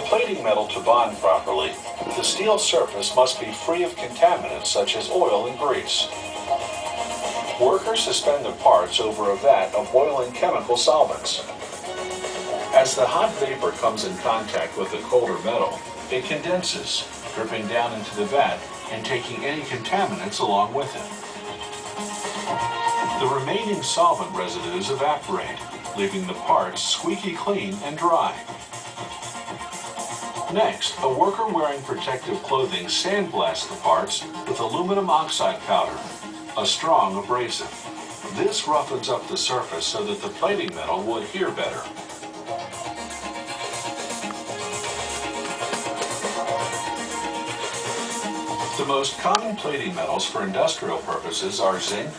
plating metal to bond properly, the steel surface must be free of contaminants such as oil and grease. Workers suspend the parts over a vat of boiling chemical solvents. As the hot vapor comes in contact with the colder metal, it condenses, dripping down into the vat and taking any contaminants along with it. The remaining solvent residues evaporate, leaving the parts squeaky clean and dry. Next, a worker wearing protective clothing sandblasts the parts with aluminum oxide powder, a strong abrasive. This roughens up the surface so that the plating metal will adhere better. The most common plating metals for industrial purposes are zinc,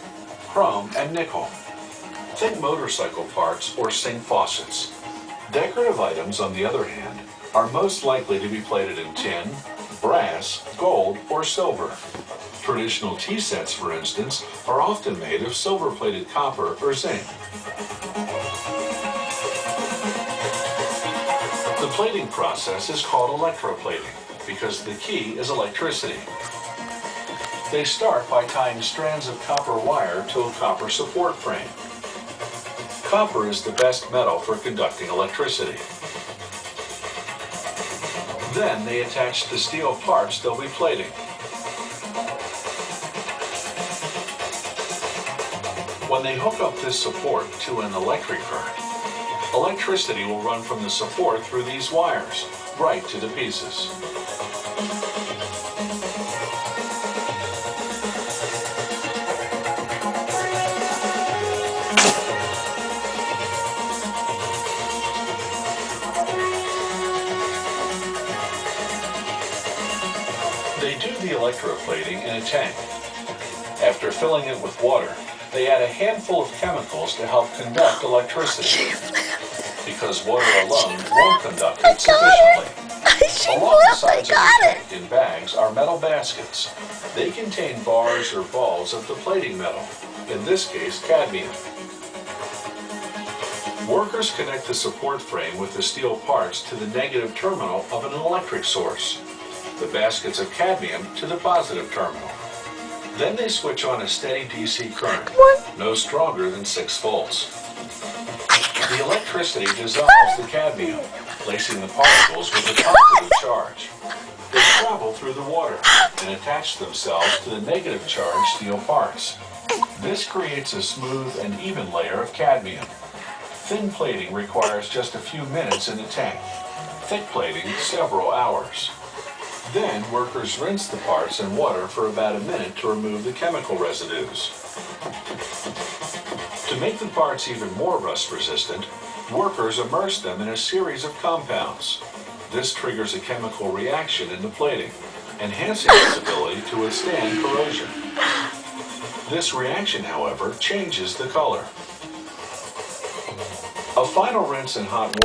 chrome, and nickel. Think motorcycle parts or sink faucets. Decorative items, on the other hand, are most likely to be plated in tin, brass, gold, or silver. Traditional tea sets, for instance, are often made of silver-plated copper or zinc. The plating process is called electroplating because the key is electricity. They start by tying strands of copper wire to a copper support frame. Copper is the best metal for conducting electricity. Then they attach the steel parts they'll be plating. When they hook up this support to an electric current, electricity will run from the support through these wires, right to the pieces. They do the electroplating in a tank. After filling it with water, they add a handful of chemicals to help conduct electricity. Because water alone won't conduct it sufficiently. Along the sides of the tank in bags are metal baskets. They contain bars or balls of the plating metal, in this case cadmium. Workers connect the support frame with the steel parts to the negative terminal of an electric source, the baskets of cadmium to the positive terminal. Then they switch on a steady DC current, no stronger than 6 volts. The electricity dissolves the cadmium, placing the particles with a positive charge. They travel through the water and attach themselves to the negative charged steel parts. This creates a smooth and even layer of cadmium. Thin plating requires just a few minutes in the tank. Thick plating, several hours. Then, workers rinse the parts in water for about a minute to remove the chemical residues. To make the parts even more rust-resistant, workers immerse them in a series of compounds. This triggers a chemical reaction in the plating, enhancing its ability to withstand corrosion. This reaction, however, changes the color. A final rinse in hot water